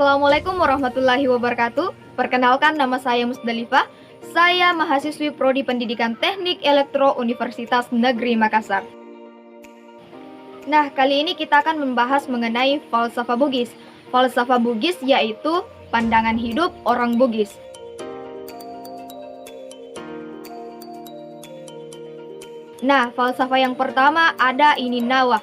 Assalamualaikum warahmatullahi wabarakatuh. Perkenalkan, nama saya Musdalifah. Saya mahasiswi Prodi Pendidikan Teknik Elektro Universitas Negeri Makassar. Nah, kali ini kita akan membahas mengenai falsafah Bugis. Falsafah Bugis yaitu pandangan hidup orang Bugis. Nah, falsafah yang pertama ada Ininnawah.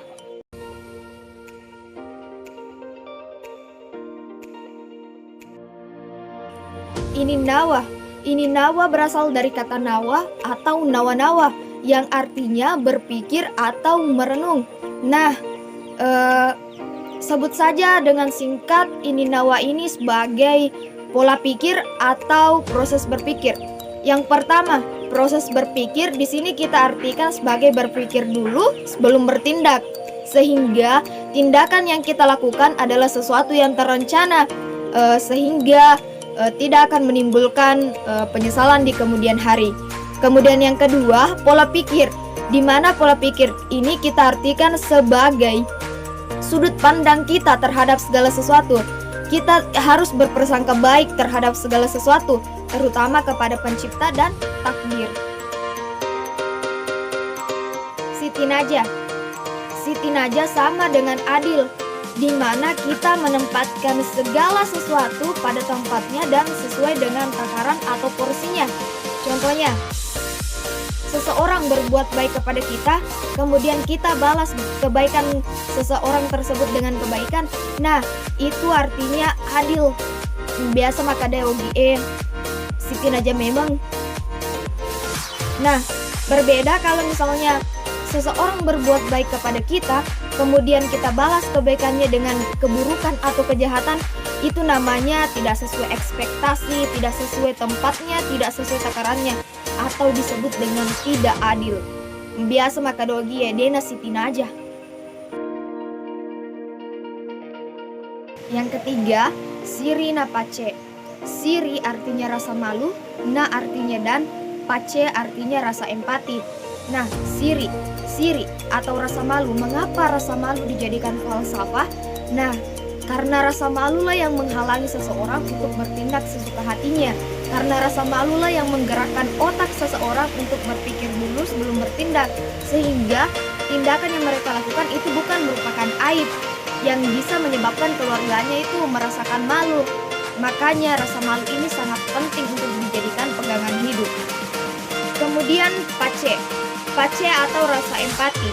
Ininnawah berasal dari kata nawa atau nawa-nawa yang artinya berpikir atau merenung. Nah, sebut saja dengan singkat Ininnawah ini sebagai pola pikir atau proses berpikir. Yang pertama, proses berpikir di sini kita artikan sebagai berpikir dulu sebelum bertindak, sehingga tindakan yang kita lakukan adalah sesuatu yang terencana, sehingga tidak akan menimbulkan penyesalan di kemudian hari. Kemudian yang kedua, pola pikir, di mana pola pikir ini kita artikan sebagai sudut pandang kita terhadap segala sesuatu. Kita harus berprasangka baik terhadap segala sesuatu, terutama kepada pencipta dan takdir. Siti Najah sama dengan adil, di mana kita menempatkan segala sesuatu pada tempatnya dan sesuai dengan takaran atau porsinya. Contohnya, seseorang berbuat baik kepada kita, kemudian kita balas kebaikan seseorang tersebut dengan kebaikan. Nah, itu artinya adil. Biasa maka deogi Siti Najah memang. Nah, berbeda kalau misalnya seseorang berbuat baik kepada kita, kemudian kita balas kebaikannya dengan keburukan atau kejahatan, itu namanya tidak sesuai ekspektasi, tidak sesuai tempatnya, tidak sesuai takarannya, atau disebut dengan tidak adil. Biasa maka dogi dena Siti Najah. Yang ketiga, Siri na pace. Siri artinya rasa malu, na artinya dan, pace artinya rasa empati. Nah, Siri atau rasa malu. Mengapa rasa malu dijadikan falsafah? Nah, karena rasa malulah yang menghalangi seseorang untuk bertindak sesuka hatinya. Karena rasa malulah yang menggerakkan otak seseorang untuk berpikir dulu sebelum bertindak, sehingga tindakan yang mereka lakukan itu bukan merupakan aib yang bisa menyebabkan keluarganya itu merasakan malu. Makanya rasa malu ini sangat penting untuk dijadikan pegangan hidup. Kemudian pace atau rasa empati.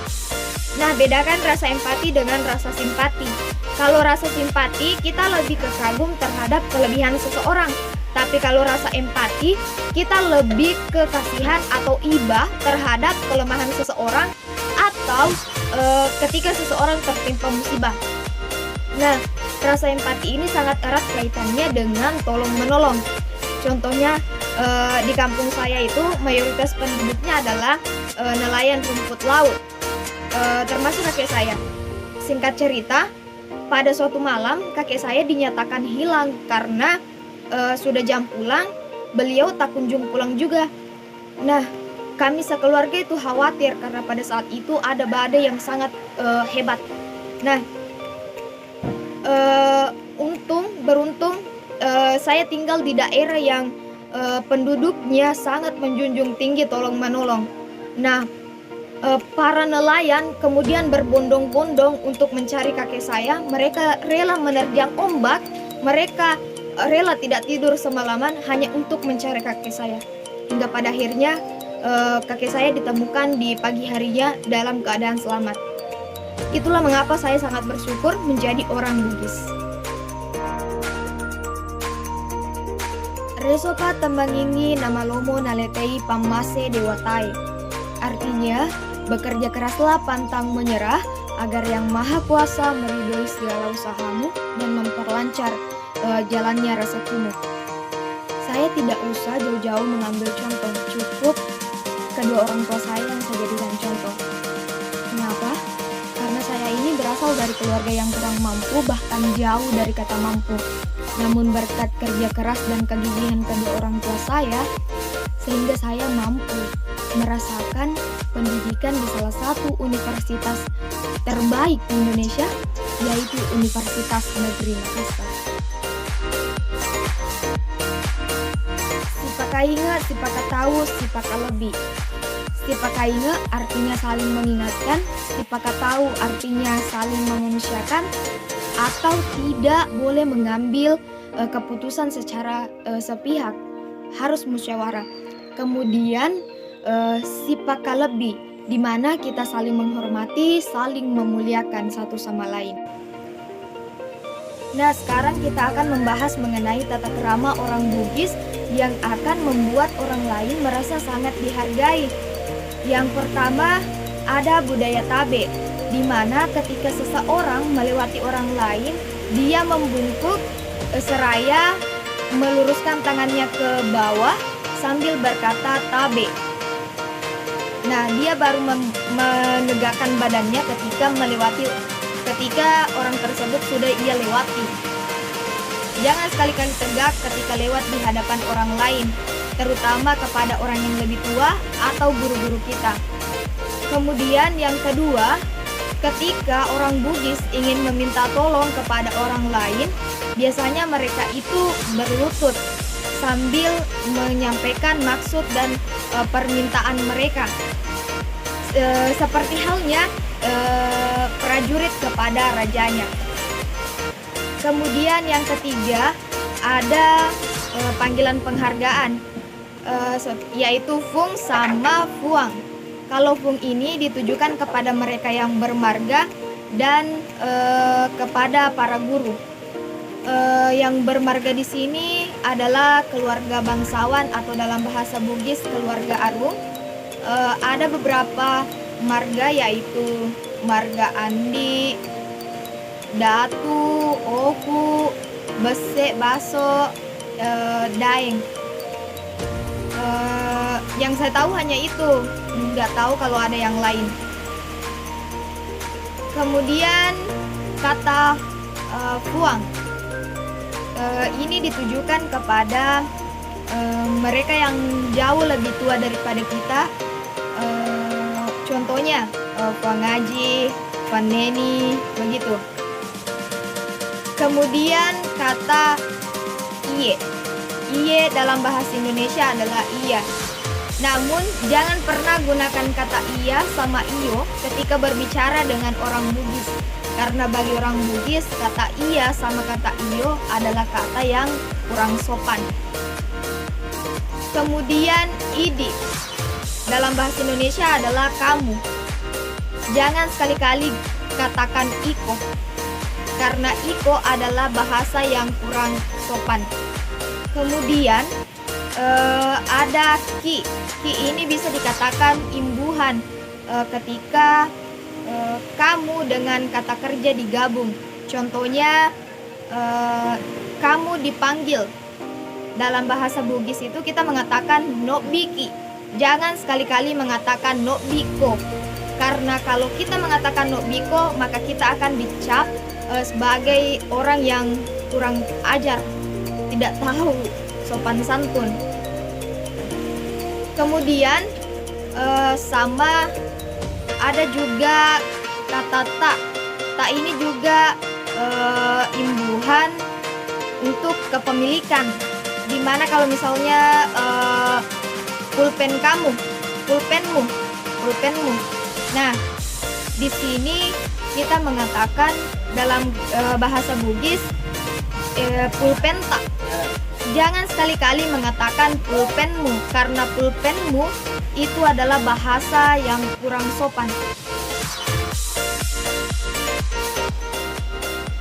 Nah, bedakan rasa empati dengan rasa simpati. Kalau rasa simpati, kita lebih ke kagum terhadap kelebihan seseorang. Tapi kalau rasa empati, kita lebih ke kasihan atau iba terhadap kelemahan seseorang, atau ketika seseorang tertimpa musibah. Nah, rasa empati ini sangat erat kaitannya dengan tolong-menolong. Contohnya, di kampung saya itu mayoritas penduduknya adalah nelayan rumput laut, termasuk kakek saya. Singkat cerita, pada suatu malam kakek saya dinyatakan hilang karena sudah jam pulang, beliau tak kunjung pulang juga. Nah, kami sekeluarga itu khawatir karena pada saat itu ada badai yang sangat hebat. Nah, beruntung saya tinggal di daerah yang penduduknya sangat menjunjung tinggi tolong-menolong. Nah, para nelayan kemudian berbondong-bondong untuk mencari kakek saya. Mereka rela menerjang ombak, mereka rela tidak tidur semalaman hanya untuk mencari kakek saya. Hingga pada akhirnya kakek saya ditemukan di pagi harinya dalam keadaan selamat. Itulah mengapa saya sangat bersyukur menjadi orang Bugis. Resoka tembangingi nama lomo naletei pamase dewatai. Artinya, bekerja keraslah pantang menyerah agar yang maha kuasa meridhoi segala usahamu dan memperlancar jalannya rezekimu. Saya tidak usah jauh-jauh mengambil contoh, cukup kedua orang tua saya yang saya jadikan contoh. Mengapa? Karena saya ini berasal dari keluarga yang kurang mampu, bahkan jauh dari kata mampu. Namun berkat kerja keras dan kegigihan kedua orang tua saya, sehingga saya mampu merasakan pendidikan di salah satu universitas terbaik di Indonesia, yaitu Universitas Negeri Makassar. Sipakainge, sipakatahu, sipakalebi. Sipakainge artinya saling mengingatkan, sipakatahu artinya saling memanusiakan, atau tidak boleh mengambil keputusan secara sepihak, harus musyawarah. Kemudian sipakalebi, di mana kita saling menghormati, saling memuliakan satu sama lain. Nah, sekarang kita akan membahas mengenai tata krama orang Bugis yang akan membuat orang lain merasa sangat dihargai. Yang pertama, ada budaya tabe, di mana ketika seseorang melewati orang lain, dia membungkuk seraya meluruskan tangannya ke bawah sambil berkata tabe. Nah, dia baru menegakkan badannya ketika orang tersebut sudah ia lewati. Jangan sekali-kali tegak ketika lewat di hadapan orang lain, terutama kepada orang yang lebih tua atau guru-guru kita. Kemudian yang kedua, ketika orang Bugis ingin meminta tolong kepada orang lain, biasanya mereka itu berlutut sambil menyampaikan maksud dan permintaan mereka. Seperti halnya prajurit kepada rajanya. Kemudian yang ketiga, ada panggilan penghargaan, yaitu Fung sama Fuang. Kalau Fung ini ditujukan kepada mereka yang bermarga dan kepada para guru. Yang bermarga di sini adalah keluarga bangsawan atau dalam bahasa Bugis keluarga agung. Ada beberapa marga, yaitu marga Andi, Datu, Oku, Besek, Baso, Daeng. Yang saya tahu hanya itu, nggak tahu kalau ada yang lain. Kemudian kata Fuang, ini ditujukan kepada mereka yang jauh lebih tua daripada kita. Contohnya Fuang Ngaji, Fuang Neni, begitu. Kemudian kata iye. Iye dalam bahasa Indonesia adalah iya. Namun jangan pernah gunakan kata iya sama iyo ketika berbicara dengan orang Bugis. Karena bagi orang Bugis, kata iya sama kata iyo adalah kata yang kurang sopan. Kemudian idi dalam bahasa Indonesia adalah kamu. Jangan sekali-kali katakan iko, karena iko adalah bahasa yang kurang sopan. Kemudian ada ki. Ki ini bisa dikatakan imbuhan ketika kamu dengan kata kerja digabung. Contohnya kamu dipanggil. Dalam bahasa Bugis itu kita mengatakan no biki. Jangan sekali-kali mengatakan no biko. Karena kalau kita mengatakan no biko, maka kita akan dicap sebagai orang yang kurang ajar, tidak tahu sopan santun. Kemudian sama ada juga kata tak. Tak ini juga imbuhan untuk kepemilikan. Dimana kalau misalnya pulpen kamu, pulpenmu. Nah, di sini kita mengatakan dalam bahasa Bugis pulpen tak. Jangan sekali-kali mengatakan pulpenmu, karena pulpenmu itu adalah bahasa yang kurang sopan.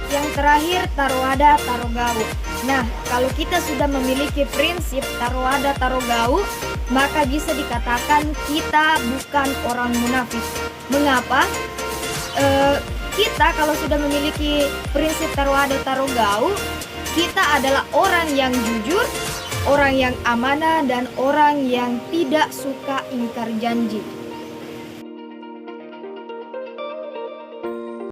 Yang terakhir, taruhada tarogau. Nah, kalau kita sudah memiliki prinsip taruhada tarogau, maka bisa dikatakan kita bukan orang munafik. Mengapa? Kita kalau sudah memiliki prinsip taruhada tarogau, kita adalah orang yang jujur, orang yang amanah, dan orang yang tidak suka ingkar janji.